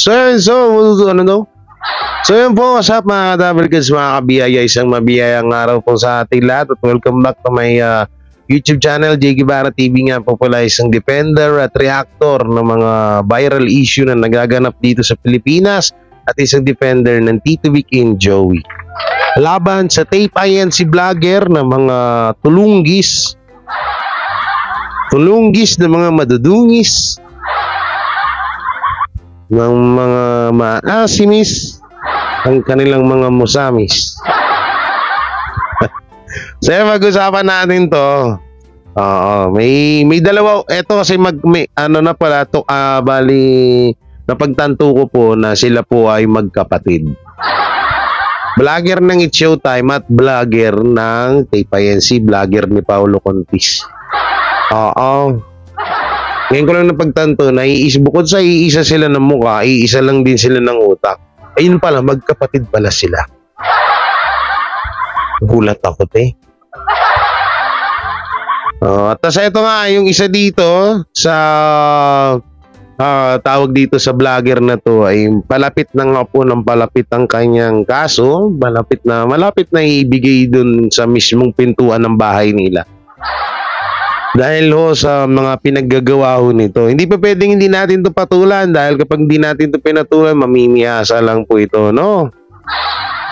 Ano daw? So yun po, what's up mga ka-Dabarkans, mga kabiyaya, isang mabiyayang araw po sa ating lahat at welcome back to my YouTube channel, J. Guevara TV nga po pala, isang defender at reactor ng mga viral issue na nagaganap dito sa Pilipinas at isang defender ng Tito Vic and Joey. Laban sa tape INC vlogger ng mga tulunggis na mga madudungis, ng mga maasimis, ang kanilang mga musamis. So mag-usapan natin to. May dalawa. Ito kasi bali napagtanto ko po na sila po ay magkapatid. Vlogger ng It's Showtime at vlogger ng Tape INC, vlogger ni Paolo Contis. Ngayon ko lang napagtanto na bukod sa iisa sila ng mukha, iisa lang din sila ng utak. Ayun pala, magkapatid pala sila. Gulat ako, at ito nga, yung isa dito sa tawag dito sa vlogger na to ay palapit na nga po ng palapit ang kanyang kaso. Malapit na ibigay dun sa mismong pintuan ng bahay nila. Dahil sa mga pinaggagawa nito, hindi pa pwedeng hindi natin ito patulan dahil kapag hindi natin ito pinatulan, mamimiyasa lang po ito, no?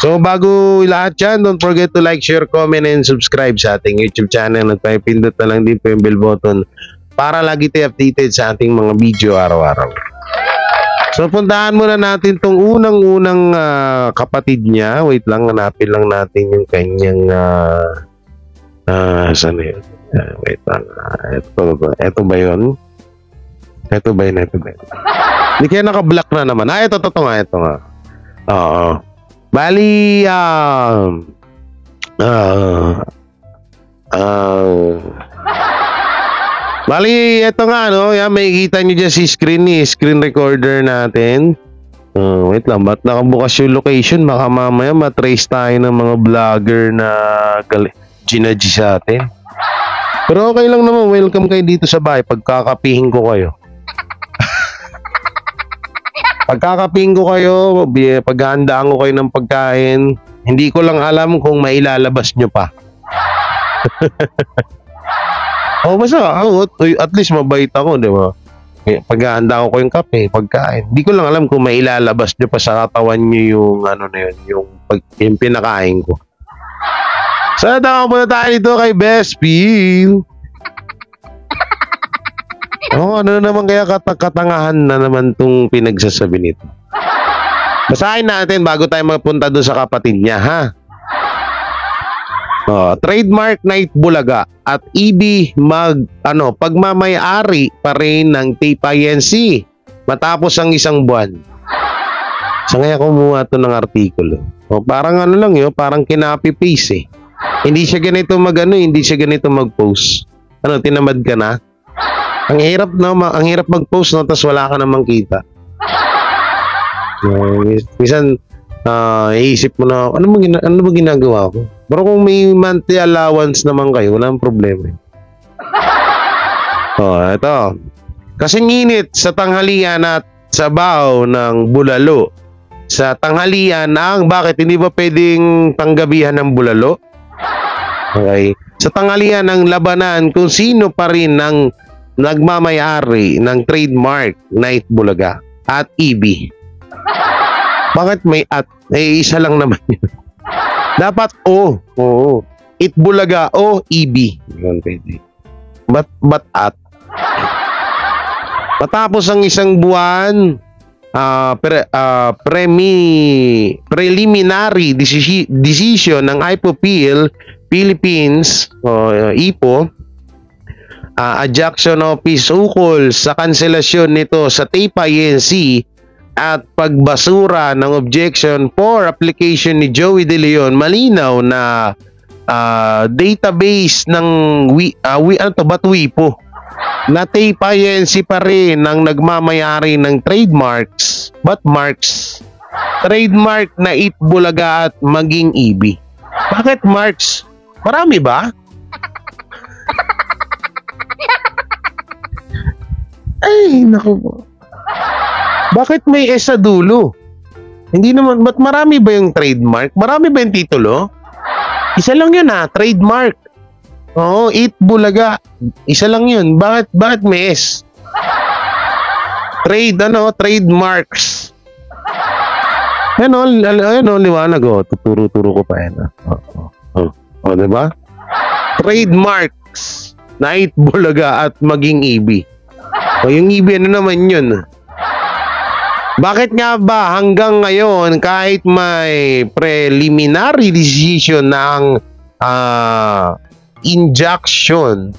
So bago lahat yan, don't forget to like, share, comment, and subscribe sa ating YouTube channel at pindot na lang din po yung bell button para lagi tayo updated sa ating mga video araw-araw. So puntahan muna natin tong unang-unang kapatid niya. Wait lang, hanapin lang natin yung kanyang saan yun? Wait lang. Ito ba yun? Ito ba yun? Hindi kaya naka-block na naman. Ito nga. Oo. Bali, bali, ito nga, no? Yan, may kita nyo dyan si screen recorder natin. Wait lang, ba't nakabukas yung location? Baka mamaya matrace tayo ng mga vlogger na ginaji sa atin. Pero okay lang naman, welcome kayo dito sa bahay. Pagkakapihin ko kayo. Paghahandaan ko kayo ng pagkain. Hindi ko lang alam kung mailalabas nyo pa. At least mabait ako, di ba? Paghahandaan ko yung kape, pagkain. Hindi ko lang alam kung mailalabas nyo pa sa katawan nyo yung yung pinakain ko. So, muna tayo dito kay Best Feel. Ano naman kaya katangahan na naman itong pinagsasabi nito. Basahin natin bago tayo magpunta doon sa kapatid niya, ha? Trademark Night Bulaga at EB pagmamay-ari pa rin ng Tape INC matapos ang isang buwan. So, kaya kumuha ito ng artikulo. Parang lang yun, parang kinapi-paste Hindi siya ganito mag-post. Tinamad ka na? Ang hirap mag-post, no, tapos wala ka namang kita. Minsan, iisip mo na, ano ba ginagawa ko? Pero kung may monthly allowance naman kayo, walang problema. Ito. Kasing init sa tanghalian at sabaw ng bulalo. Sa tanghalian bakit hindi ba pwedeng tanggabihan ng bulalo? Okay. Sa tanghalian ng labanan kung sino pa rin ang nagmamay-ari ng trademark Night Bulaga at EB. Bakit may at? Isa lang naman yun. Dapat It Bulaga EB. But at? Matapos ang isang buwan, preliminary decision ng IPOPL Philippines IPO adjunction office ukol sa kanselasyon nito sa Tape INC at pagbasura ng objection for application ni Joey De Leon, malinaw na database ng WIPO na Tape INC pa rin ang nagmamayari ng trademarks trademark na It Bulaga at maging EB. Bakit marks? Marami ba? Ay, naku po. Bakit may S sa dulo? Hindi naman, ba't marami ba yung trademark? Marami ba yung titulo? Isa lang yun trademark. Oo, Eat Bulaga. Isa lang yun. Bakit may S? Trademarks. Ano, liwanag tuturo-turo ko pa yan. Diba? Trademarks na Eat Bulaga at maging EB. Yung EB, ano naman yun? Bakit nga ba hanggang ngayon kahit may preliminary decision ng injunction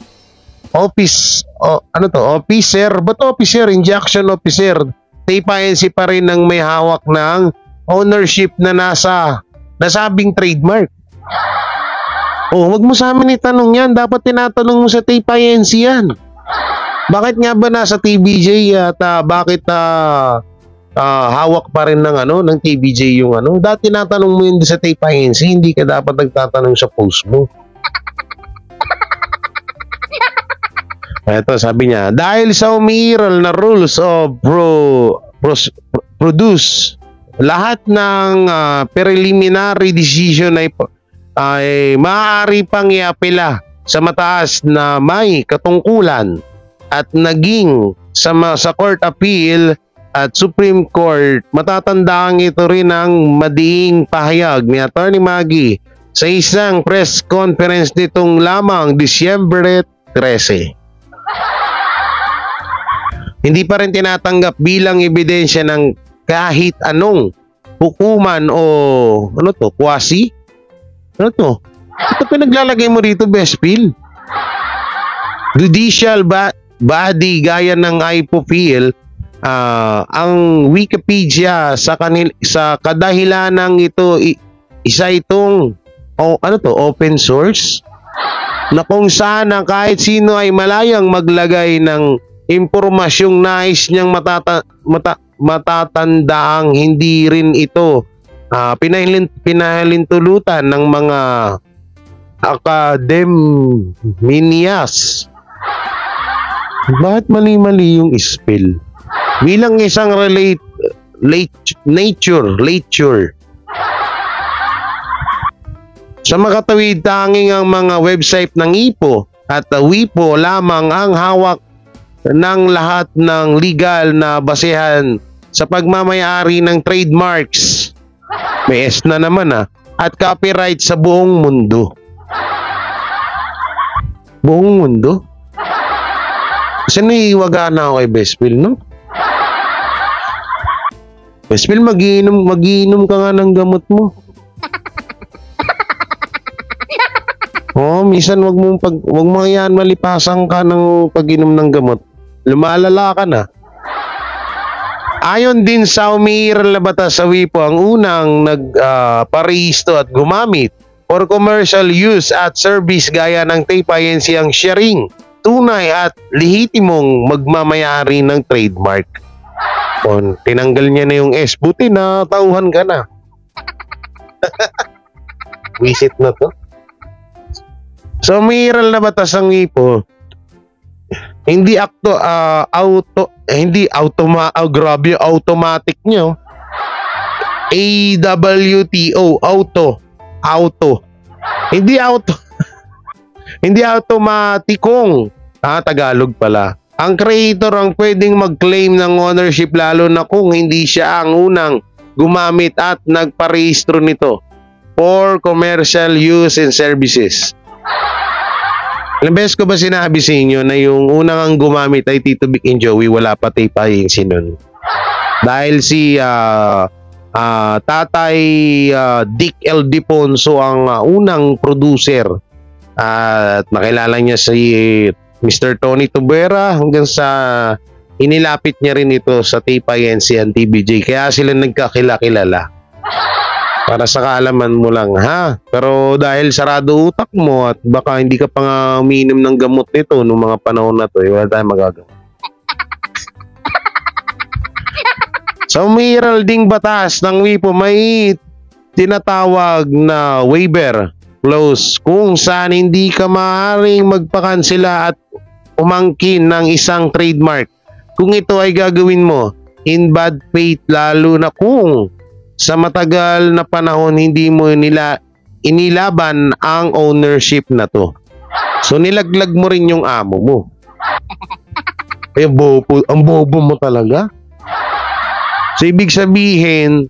injunction officer, TPINC pa rin ang may hawak ng ownership na nasa nasabing trademark? Wag mo sa amin itanong yan, dapat tinatanong mo sa TPINC yan. Bakit nga ba nasa TBJ at bakit hawak pa rin ng TBJ yung dati tinatanong mo yun sa TPINC, hindi ka dapat nagtatanong sa post mo. Ito sabi niya, dahil sa umiiral na rules of produce, lahat ng preliminary decision ay maaari pang iapela sa mataas na may katungkulan at naging sa Court Appeal at Supreme Court. Matatandaan ito rin ang madiing pahayag ni Atty. Maggie sa isang press conference nitong lamang Disyembre 13. Hindi pa rin tinatanggap bilang ebidensya ng kahit anong hukuman o quasi? Ito pinaglalagay mo rito, Bespil? Judicial body gaya ng IPOPL, ang Wikipedia sa kadahilanang ito isa itong open source na kung saan kahit sino ay malayang maglagay ng impormasyong nais niyang matatandaang hindi rin ito pinahilintulutan ng mga academinias. Bakit mali-mali yung spell? Bilang isang nature. Sa makatawid, tanging ang mga website ng IPO at WIPO lamang ang hawak ng lahat ng legal na basehan sa pagmamayari ng trademarks. May S na naman at copyright sa buong mundo. Buong mundo? Kasi naiiwaga na ako kay Bespil, no? Bespil, mag-iinom ka nga ng gamot mo. Minsan wag mo yan malipasan ka ng pag-inom ng gamot. Lumalala ka na. Ayon din sa umiiral na batas sa WIPO, ang unang nagparehisto at gumamit for commercial use at service gaya ng TPINC ang sharing, tunay at lehitimong magmamayari ng trademark. Tinanggal niya na yung S. Buti na tauhan ka na. Visit na to. So, umiiral na batas ang WIPO, hindi automatic nyo. AWTO, auto. Hindi automatikong, Tagalog pala. Ang creator ang pwedeng mag-claim ng ownership lalo na kung hindi siya ang unang gumamit at nagparehistro nito for commercial use and services. Ilang beses ko ba sinabi sa inyo na yung unang ang gumamit ay Tito Vic and Joey, wala pa TPINC nun. Dahil si Tatay Dick L. Diponso ang unang producer at nakilala niya si Mr. Tony Tubera hanggang sa inilapit niya rin ito sa TPINC and TBJ, kaya sila nagkakilala. Para sa kaalaman mo lang, Pero dahil sarado utak mo at baka hindi ka pa nga umiinom ng gamot nito noong mga panahon na to, wala tayong magagawa. Sa umiiral ding batas ng WIPO, may tinatawag na waiver clause kung saan hindi ka maaaring magpakansela at umangkin ng isang trademark kung ito ay gagawin mo in bad faith, lalo na kung sa matagal na panahon hindi mo nila inilaban ang ownership na to. So nilaglag mo rin yung amo mo. Eh, ang bobo mo talaga. So ibig sabihin,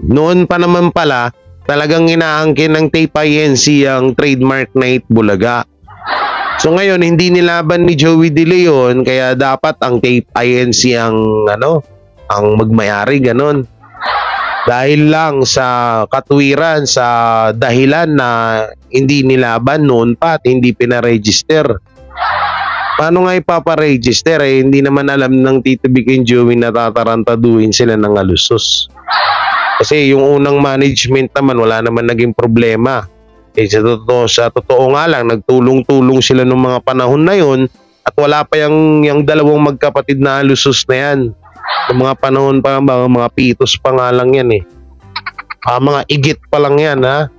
noon pa naman pala, talagang inaangkin ng Tape INC ang trademark na Itbulaga. So ngayon, hindi nilaban ni Joey De Leon, kaya dapat ang Tape INC ang magmayari, ganon. Dahil lang sa katwiran, sa dahilan na hindi nilaban noon pa at hindi pinaregister. Paano nga ipaparegister? Eh, hindi naman alam ng Tito Vic and Joey na tatarantaduhin sila ng alusos. Kasi yung unang management naman, wala naman naging problema. Eh, sa totoo nga lang, nagtulong-tulong sila nung mga panahon na yun at wala pa yung dalawang magkapatid na alusos na yan. Yung mga panahon pa, mga pitos pa nga lang yan eh. Mga igit pa lang yan, ha?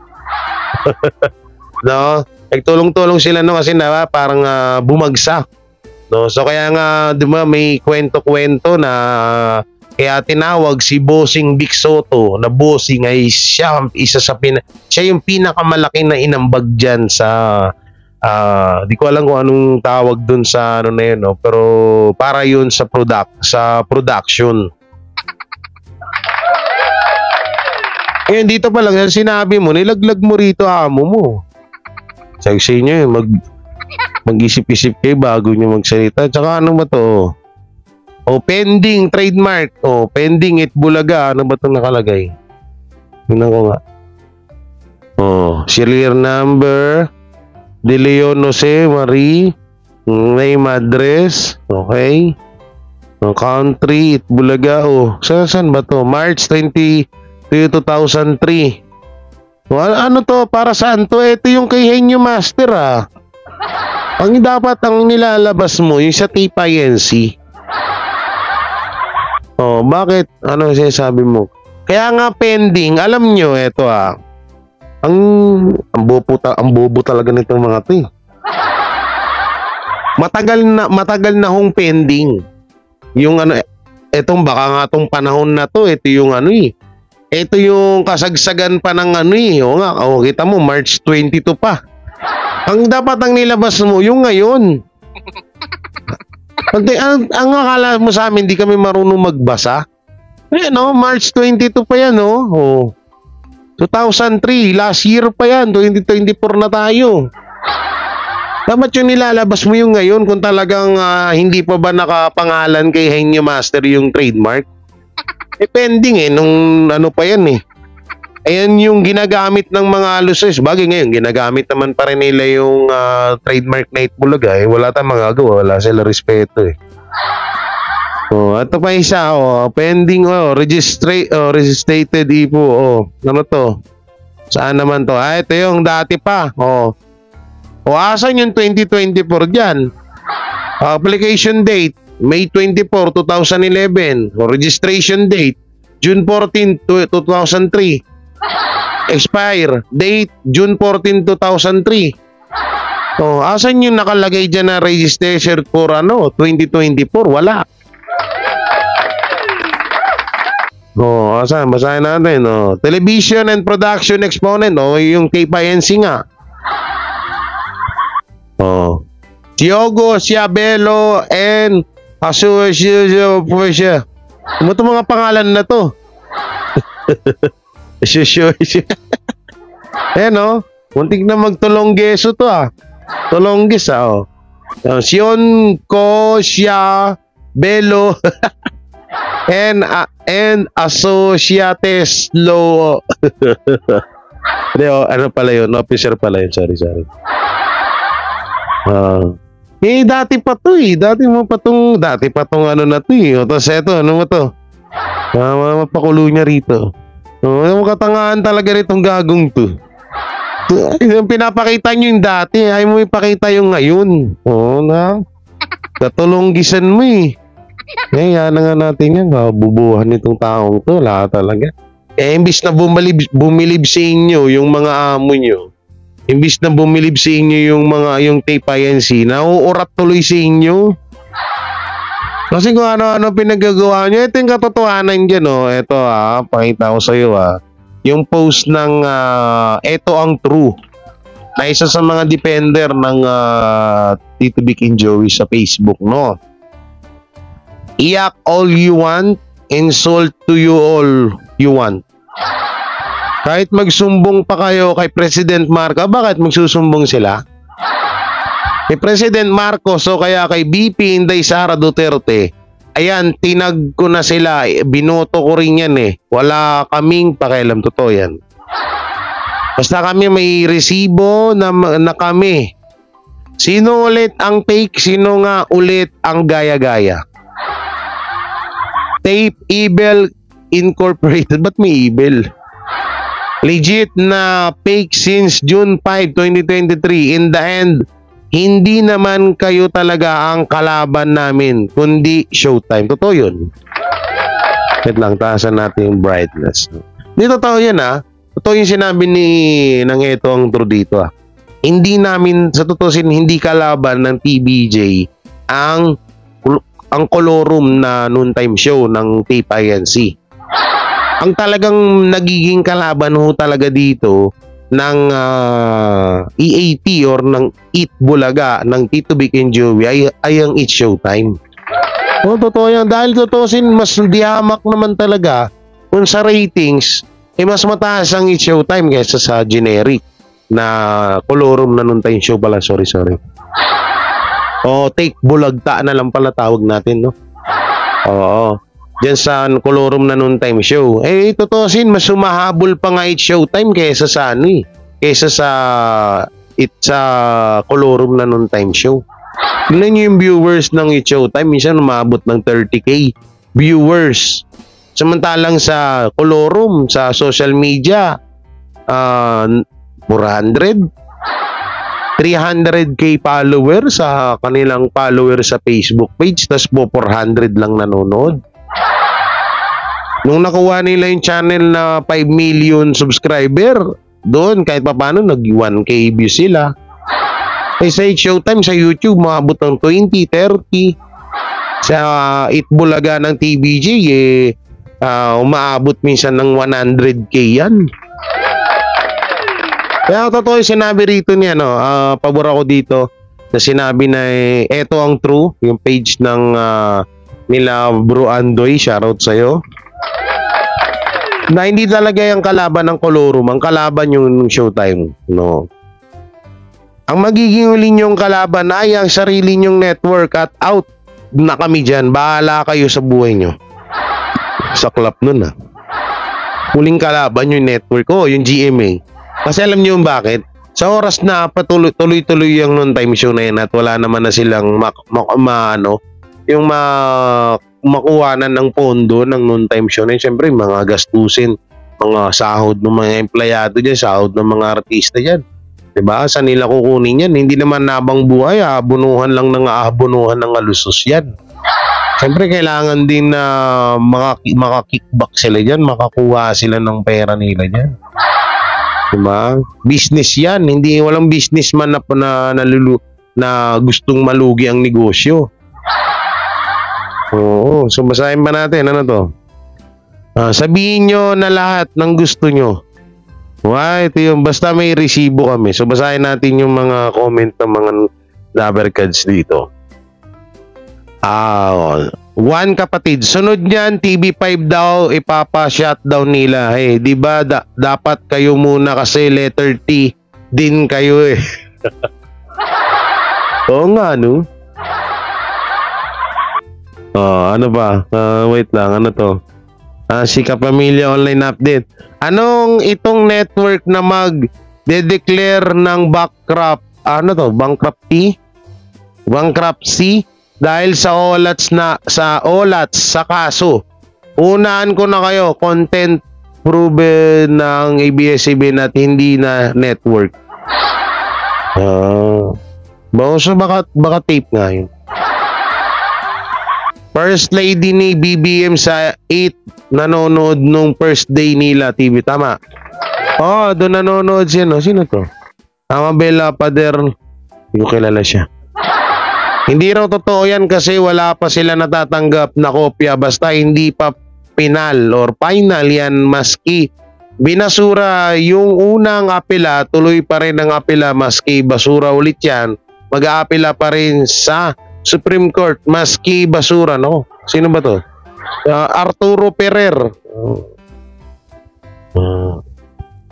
No? Nagtulong-tulong sila no kasi na parang bumagsak. No? So kaya nga, di ba, may kwento-kwento na kaya tinawag si Bossing Vic Soto na Bossing ay siya yung pinakamalaki na inambag dyan sa di ko alam kung anong tawag dun sa ano na yun, no? Pero para yun sa production. Ngayon dito pa lang sinabi mo, nilaglag mo rito amo mo. Sabi sa inyo, mag-isip-isip kayo bago nyo magsalita. Tsaka ano ba to? Pending trademark. Pending Itbulaga. Ano ba itong nakalagay? Tingnan ko nga. Serial number. De Leon Jose Marie. Name address. Okay. Country Itbulaga. Saan ba to? March 20, 2003. Ano to? Para saan to? Ito yung kay Henyo Master Ang dapat ang nilalabas mo yung sa Tape INC. Bakit? Ano sinasabi mo? Kaya nga pending, alam nyo, eto ang bobo talaga nitong mga to. Matagal na hong pending. Yung etong baka nga tong panahon na to, ito yung ito yung kasagsagan pa ng kita mo, March 22 pa. Ang dapat ang nilabas mo, yung ngayon. Ang akala mo sa amin, di kami marunong magbasa? March 22 pa yan, 2003, last year pa yan, 2024 na tayo. Dapat yung nilalabas mo yung ngayon kung talagang hindi pa ba nakapangalan kay Henyo Master yung trademark. Pending nung ano pa yan Ayan yung ginagamit ng mga alusos. Bagay ngayon, ginagamit naman pa rin nila yung trademark na Itbulaga. Wala tayong magagawa. Wala sila respeto ito pa isa. Pending, registered IPO. Ano to? Saan naman to? Ito yung dati pa. Asan yung 2024 dyan? Application date, May 24, 2011. Registration date, June 14, 2003. Expire date, June 14, 2003. Asan yung nakalagay dyan na registration for 2024? Wala. Asan? Basahin natin. Television and production exponent. Yung Tape INC nga. Diogo Siabelo and Association. Ano itong mga pangalan na to? Muntik na magtulonggeso to Tulonggis Sion Ko Siya Belo and Associates Law. Ano pala yun? Officer pala yun. Sorry. Dati pa to Dati pa tong ano na to Tapos eto, ano mo to? Mapakulo niya rito. Katangahan talaga ritong gagong to. Yung pinapakita nyo yung dati, ay mo ipakita yung ngayon. Katulonggisan mo yan na nga natin yan. Bubuhan nitong taong to. Wala talaga. Imbis na bumilib sa inyo yung mga amo nyo, imbis na bumilib sa inyo yung Tape INC, nauurat tuloy sa inyo. Kasi kung ano-ano pinagagawa nyo, ito yung katotohanan dyan, oh. Ito, pakita ko sa'yo, yung post ng, ito ang true, na isa sa mga defender ng Tito Vic and Joey sa Facebook, no? Iyak all you want, insult to you all you want. Kahit magsumbong pa kayo kay President Marcos, bakit magsusumbong sila? Kay President Marcos o kaya kay BP Inday Sara Duterte, ayan, tinag ko na sila, binoto ko rin yan eh. Wala kaming pakialam, totoo yan. Basta kami may resibo na kami. Sino ulit ang fake, sino nga ulit ang gaya-gaya? Tape Evil Incorporated, ba't may evil? Legit na fake since June 5, 2023. In the end, hindi naman kayo talaga ang kalaban namin, kundi Showtime. Totoo yun. Wait lang, taasan natin yung brightness. Hindi totoo yan, Totoo yung sinabi ng ito ang true dito, Hindi namin, sa totoo hindi kalaban ng TBJ ang colorum na noontime show ng Tape INC. Ang talagang nagiging kalaban ho talaga dito ng EAT or ng Eat Bulaga ng Tito Vic and Joey ay ang Eat Showtime. Totoo yan. Dahil totoo mas dihamak naman talaga kung sa ratings, mas mataas ang Eat Showtime kaysa sa generic na colorum na noontime show pala. Sorry. Take Bulagta na lang pala tawag natin, no? Oo. Diyan sa colorum na noontime show. Totoo mas sumahabol pa nga Eat Showtime kaysa sa kaysa sa colorum na noontime show. Tingnan nyo yung viewers ng Eat Showtime, minsan umabot ng 30K viewers. Samantalang sa colorum, sa social media, 400, 300K followers sa kanilang followers sa Facebook page, tas 400 lang nanonood. Nung nakuha nila yung channel na 5 million subscriber, doon kahit paano nag 1K views sila. Sa Showtime sa YouTube, maabot ng 20, 30. Sa Eat Bulaga ng TBJ, umaabot minsan ng 100K yan. Kaya totoo yung sinabi rito niya, pabor ako dito na sinabi na eto ang true, yung page ng nila Bro Andoy, shoutout sa'yo. Na hindi talaga yung kalaban ng colorum, ang kalaban yung Showtime, no. Ang magiging uli nyong kalaban ay ang sarili nyong network at out na kami dyan. Bahala kayo sa buhay nyo. Saklap nun, Huling kalaban yung network, yung GMA. Kasi alam nyo yung bakit? Sa oras na tuloy-tuloy yung noontime show na yan at wala naman na silang makuhanan ng pondo ng noontime show na yun. Siyempre, mga gastusin, mga sahod ng mga empleyado dyan, sahod ng mga artista dyan. Diba? Saan nila kukunin yan? Hindi naman nabang buhay, abunuhan ng alusos yan. Siyempre, kailangan din na makakickback sila dyan, makakuha sila ng pera nila dyan. Diba? Business yan. Walang businessman na gustong malugi ang negosyo. Oo, so basahin pa natin. Ano to? Sabihin nyo na lahat ng gusto nyo. Ito yung basta may resibo kami. So basahin natin yung mga comment ng mga Lovercards dito. One kapatid, sunod niyan TV5 daw ipapa-shutdown nila. Di ba dapat kayo muna kasi letter T din kayo Oo nga, no? Ano ba? Wait lang, ano to? Si Kapamilya Online Update. Anong itong network na mag-declare ng bankruptcy dahil sa OLATS sa kaso? Unahan ko na kayo, content proven ng ABS-CBN at hindi na network. So baka tape nga yun. First lady ni BBM sa 8 nanonood nung first day nila TV. Tama. Doon nanonood siya, no? Sino to? Amabela Pader. Yung kilala siya. Hindi raw totoo yan kasi wala pa sila natatanggap na kopya basta hindi pa final or final yan maski binasura yung unang apela, tuloy pa rin ang apela maski basura ulit yan, mag-aapela pa rin sa Supreme Court maski basura, no? Sino ba to? Arturo Ferrer.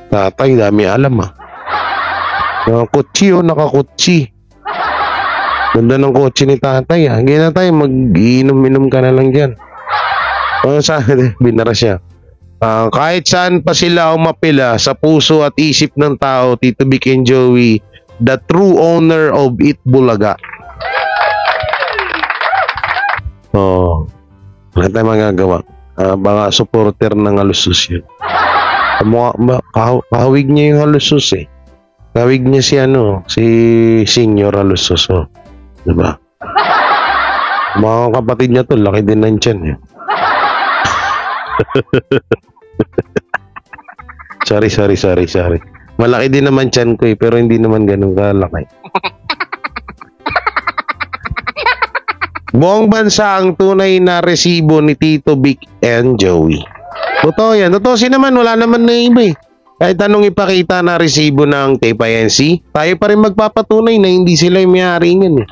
Tatay, dami alam Nakakutsi nakakutsi. Ganda ng kotse ni tatay Hindi na tayo, mag-inom-inom ka na lang dyan. Binara siya. Kahit saan pa sila umapila sa puso at isip ng tao, Tito Vic and Joey, the true owner of Itbulaga. Wala tayo magagawa. Baka supporter ng Alusus yun. Kahawig niya yung Alusus Kahawig niya si Senior Alusus. Diba? Mga kapatid niya to, laki din ng tiyan Sorry. Malaki din naman tiyan ko pero hindi naman ganun kalaki. Buong bansa ang tunay na resibo ni Tito Vic and Joey. Totoo yan. Totoo naman, wala naman na iba Kahit anong ipakita na resibo ng Tape INC, tayo pa rin magpapatunay na hindi sila yung may-ari niyan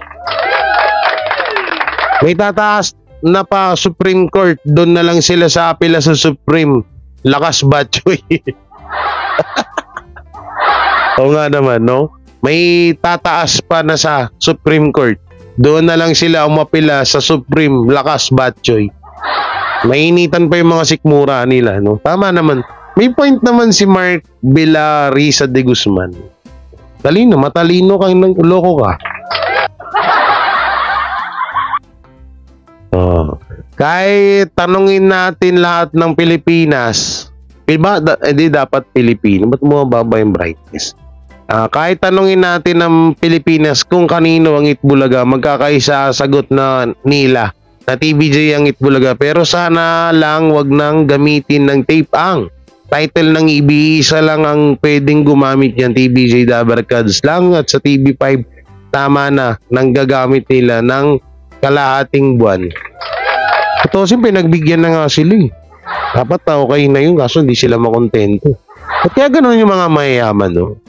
May tataas na pa Supreme Court, doon na lang sila sa apela sa Supreme. Lakas batchoy. Oo nga naman, no? May tataas pa na sa Supreme Court. Doon na lang sila umapila sa Supreme. Lakas batchoy. Mainitan pa yung mga sikmura nila, no? Tama naman. May point naman si Mark Villarisa de Guzman. Matalino kang loko ka. Kahit tanungin natin lahat ng Pilipinas, hindi dapat Pilipino. Ba't mo mababa yung brightness? Kahit tanungin natin ng Pilipinas kung kanino ang Itbulaga, magkakaisa sagot na nila na TVJ ang Itbulaga. Pero sana lang wag nang gamitin ng tape ang title ng isa lang ang pwedeng gumamit yan, TVJ Dabarkads lang, at sa TV5 tama na nang gagamit nila ng kalahating buwan. Ito pinagbigyan na nga sila Dapat okay na yun kaso hindi sila makontento. At kaya ganun yung mga mayayaman, no?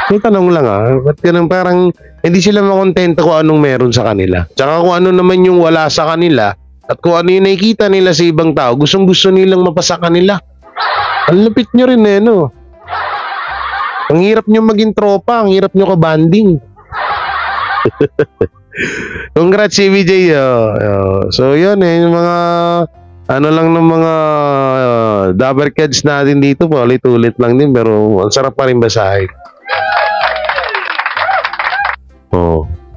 May tanong lang ba't ganun parang hindi sila makontento kung anong meron sa kanila. Tsaka kung ano naman yung wala sa kanila at kung ano yung nakikita nila sa ibang tao, gustong-gusto nilang mapasa kanila. Ang lupit nyo rin no? Ang hirap nyo maging tropa, ang hirap nyo ka-banding. Congrats CVJ. So yun yung mga lang ng mga Dabarkads natin dito, paulit-ulit lang din pero ang sarap pa rin basahin.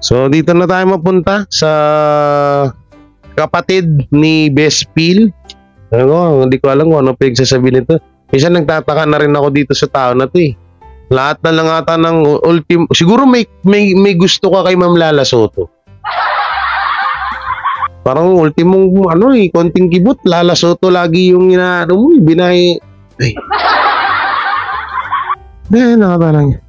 So dito na tayo mapunta sa kapatid ni Bespil. Hindi ko alam kung ano pinagsasabi nito. Minsan nagtataka na rin ako dito sa tao na to Lahat na lang ata ng siguro may gusto ka kay Ma'am Lala Soto. Parang ultimong konting kibot, Lala Soto lagi yung binahe. Nakatalang.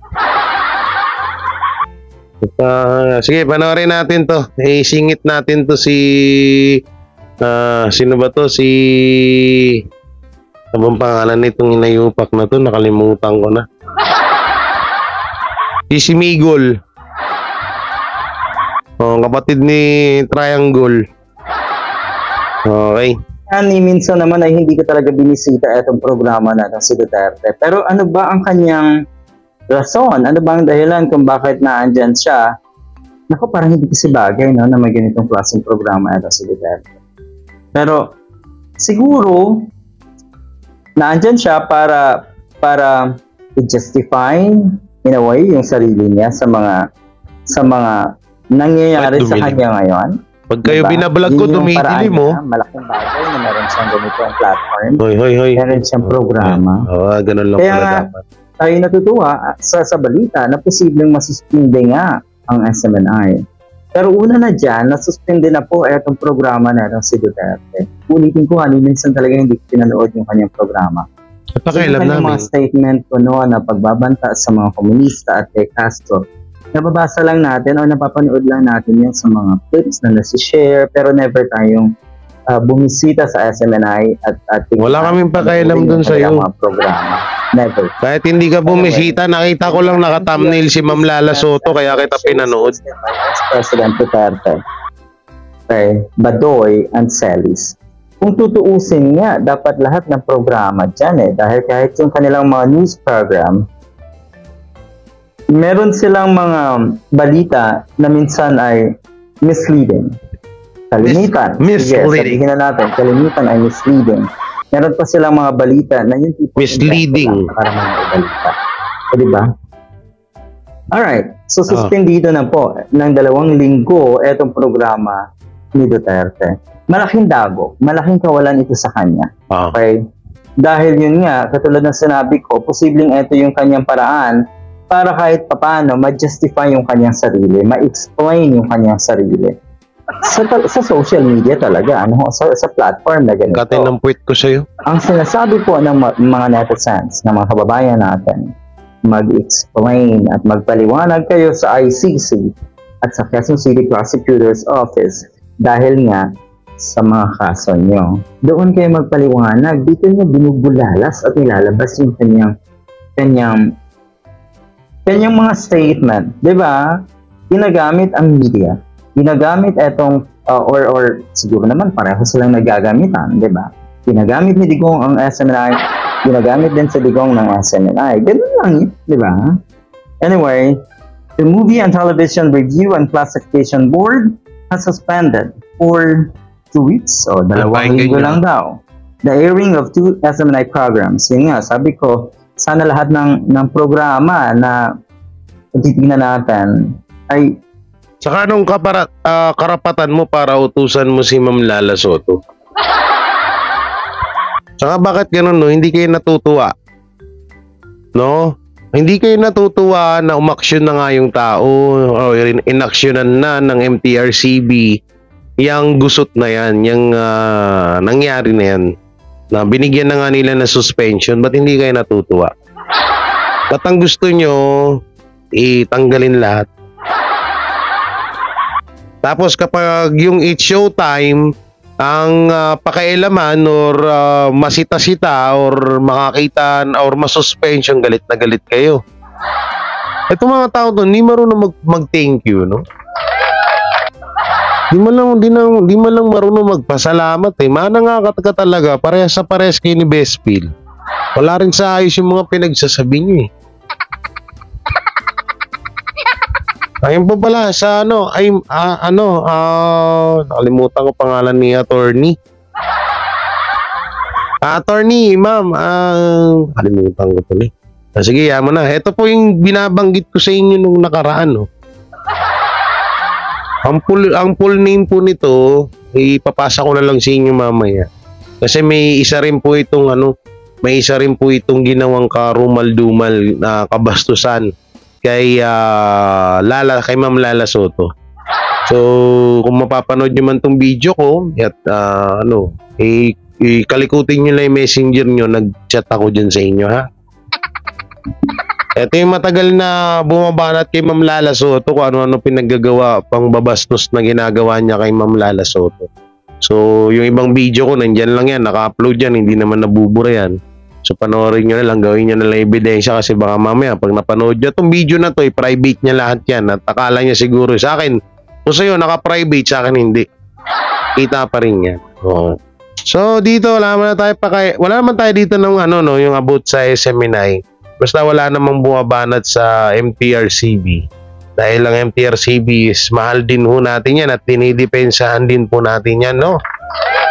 Sige, panoorin natin to. Singit natin to sino ba to? Anong pangalan nitong inayupak na to? Nakalimutan ko na. Si Migol. Kapatid ni Triangle. Okay. Minsan naman ay hindi ko talaga binisita itong programa natin si Duterte. Pero ano ba ang kanyang rason? Ano ba ang dahilan kung bakit naandyan siya? Naku, parang hindi kasi bagay na may ganitong klaseng programa ito si Duterte. Pero siguro naandyan siya para i-justify in a way yung sarili niya sa mga nangyayari sa kanya ngayon. Pag kayo binablog ko, tumitili mo. Malaking bagay na meron siyang ganitong platform. Hoy. Meron siyang programa. Ganun lang kaya pala dapat. Tayo natutuwa sa balita na posibleng masuspinde nga ang SMNI. Pero una na dyan, nasuspinde na po itong programa na si Duterte. Ulitin ko, minsan talaga hindi ko pinanood yung kanyang programa. Pakialam namin. Mga statement ko na pagbabanta sa mga komunista at kay Castro, nababasa lang natin o napapanood lang natin yan sa mga clips na nasi-share, pero never tayong bumisita sa SMNI at Wala kaming pakialam dun sa'yo. mga programa. Never. Kahit hindi ka bumisita, nakita ko lang naka-thumbnail si Ma'am Lala Soto, kaya kita pinanood. President Duterte, okay, Badoy and Celis. Kung tutuusin nga, dapat lahat ng programa dyan dahil kahit yung kanilang mga news program, meron silang mga balita na minsan ay misleading. Kalimitan. Misleading. Sabihin na natin, kalimitan ay misleading. Meron pa silang mga balita na yung tipo Misleading. para mga balita. O, diba? Alright. So, suspendido na po ng 2 linggo itong programa ni Duterte. Malaking dago. Malaking kawalan ito sa kanya. Okay? Dahil yun nga, katulad ng sinabi ko, posibleng ito yung kanyang paraan para kahit papano ma-justify yung kanyang sarili, ma-explain yung kanyang sarili. Sa social media talaga, sa platform na ganito. Katin ng puwit ko sa'yo. Ang sinasabi po ng mga netizens, ng mga kababayan natin, mag-explain at magpaliwanag kayo sa ICC at sa Quezon City Prosecutor's Office dahil nga sa mga kaso nyo. Doon kayo magpaliwanag, dito nyo binubulalas at nilalabas yung kanyang mga statement. Diba? Ginagamit ang media. Ginagamit etong, or siguro naman pareho silang nagagamitan, di ba? Ginagamit ni Digong ang SMNI, ginagamit din sa Digong ng SMNI. Ganun lang yun, di ba? Anyway, the Movie and Television Review and Classification Board has suspended for 2 weeks, o 2 linggo lang daw, the airing of 2 SMNI programs. Yun nga, sabi ko, sana lahat ng programa na titignan natin ay Saka anong karapatan mo para utusan mo si Ma'am Lala Soto? Saka bakit ganun, no? Hindi kayo natutuwa. No? Hindi kayo natutuwa na umaksyon na nga yung tao o inaksyonan na ng MTRCB yung gusot na yan, yung nangyari na yan. Na binigyan na nga nila ng suspension, ba't hindi kayo natutuwa? Ba't ang gusto nyo itanggalin lahat? Tapos kapag yung it's showtime, ang pakialaman or masita-sita or makakita or masuspension, galit na galit kayo. Itong mga tao to, hindi marunong mag-thank you, no? Di man lang marunong magpasalamat eh. Manangakat ka talaga, parehas sa parehas kayo ni Bespil. Wala rin sa ayos yung mga pinagsasabi nyo eh. Ayun po pala sa nakalimutan ko pangalan ni attorney. Attorney, ma'am, nakalimutan ko tuloy. Sige, yaman na. Ito po yung binabanggit ko sa inyo nung nakaraan, no. Ang full name po nito, ipapasa ko na lang sa inyo mamaya. Kasi may isa rin po itong ginawang karumal-dumal na kabastusan kay Ma'am Lala Soto. So, kung mapapanood nyo man tong video ko at kalikutin nyo lang yung messenger nyo, nag-chat ako dyan sa inyo, ha? Ito yung matagal na bumabanat kay Ma'am Lala Soto kung ano-ano pinaggagawa pang babastos na ginagawa niya kay Ma'am Lala Soto. So, yung ibang video ko, nandyan lang yan, naka-upload yan, hindi naman nabubura yan. So, panoorin nyo na lang, gawin nyo na lang ebidensya kasi baka mamaya, pag napanood nyo itong video na to, private niya lahat yan. At akala niya siguro sa akin, kung sa'yo, naka-private, sa akin hindi. Kita pa rin yan. Oo. So, dito, wala naman tayo dito ng yung about sa SMNI. Basta wala namang bumabanat sa MTRCB. Dahil ang MTRCB is mahal din ho natin yan at dinidepensahan din po natin yan, no?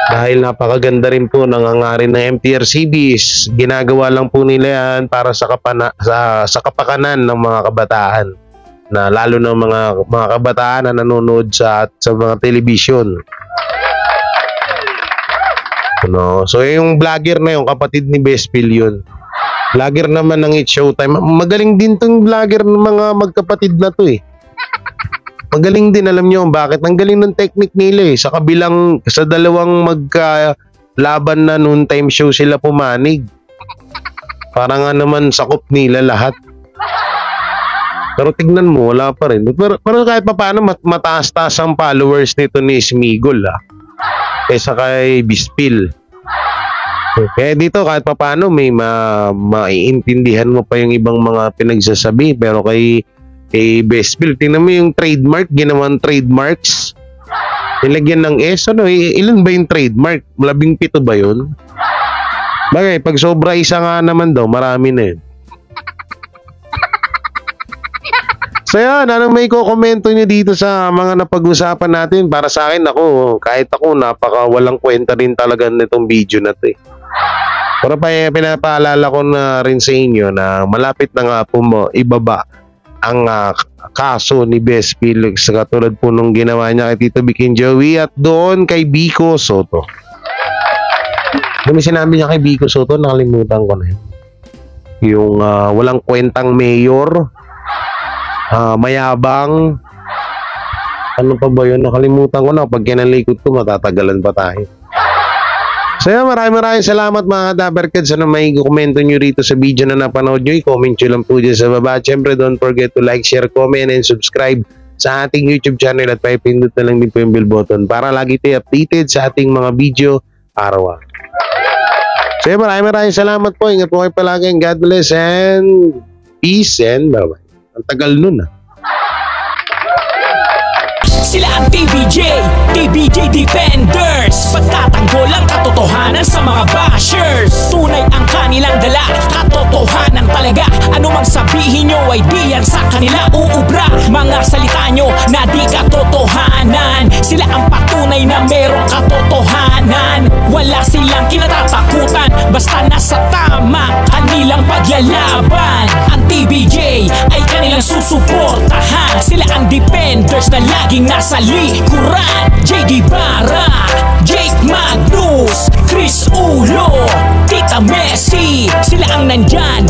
Dahil napakaganda rin po nangangarin ng MTRCB is ginagawa lang po nila yan para sa kapakanan ng mga kabataan. Na lalo ng mga kabataan na nanonood sa mga telebisyon. No? So yung vlogger na yung kapatid ni Bespil yun. Vlogger naman ng It's Showtime. Magaling din tong vlogger ng mga magkapatid na to eh. Magaling din, alam nyo bakit? Ang galing ng technique nila eh. Sa dalawang magkalaban na noon time show sila pumanig. Parang nga naman sakop nila lahat. Pero tignan mo, wala pa rin. Pero kahit pa paano, mataas-taas ang followers nito ni Smigol, kaysa kay Bispil. Kaya dito, kahit pa paano, may maiintindihan mo pa yung ibang mga pinagsasabi. Pero kay Bispil, tingnan mo yung trademark, ginawang trademarks. Nilagyan ng S, ano, ilan ba yung trademark? 17 ba yun? Bagay, pag sobra isa nga naman daw, marami na yun. So yan, anong may kukomento nyo dito sa mga napag-usapan natin? Para sa akin, kahit ako, napaka walang kwenta rin talaga nitong video na to. Pero pinapaalala ko na rin sa inyo na malapit na nga po ibaba ang kaso ni Bes Felix katulad po nung ginawa niya kay Tito Vic and Joey at doon kay Vico Soto. May sinabi niya kay Vico Soto, nakalimutan ko na yun. Yung walang kwentang mayor, mayabang, ano pa ba yun? Nakalimutan ko na. Pag kinalikod ko, matatagalan pa tayo. So yan, maraming salamat mga Dabarkads. Ano may komento nyo rito sa video na napanood nyo, i-comment nyo lang po dyan sa baba. Siyempre, don't forget to like, share, comment, and subscribe sa ating YouTube channel at paipindot na lang din po yung bell button para lagi tayo updated sa ating mga video araw-araw. So yan, maraming salamat po. Ingat po kayo palagi. God bless and peace and bye-bye. Ang tagal nun Sila ang TBJ Defenders. Pagtatanggol ang katotohanan sa mga bashers. Tunay ang kanilang dala, katotohanan talaga. Ano mang sabihin nyo ay di yan sa kanila uubra. Mga salita nyo na di katotohanan. Sila ang patunay na merong katotohanan. Wala silang kinatatakutan, basta nasa tama kanilang paglalaban. Ang TBJ ay kanilang susuportahan. Sila ang defenders na laging nasa likuran. JD Barra, Jake Magnus, Chris Ulo, Tita Messi, sila ang nandyan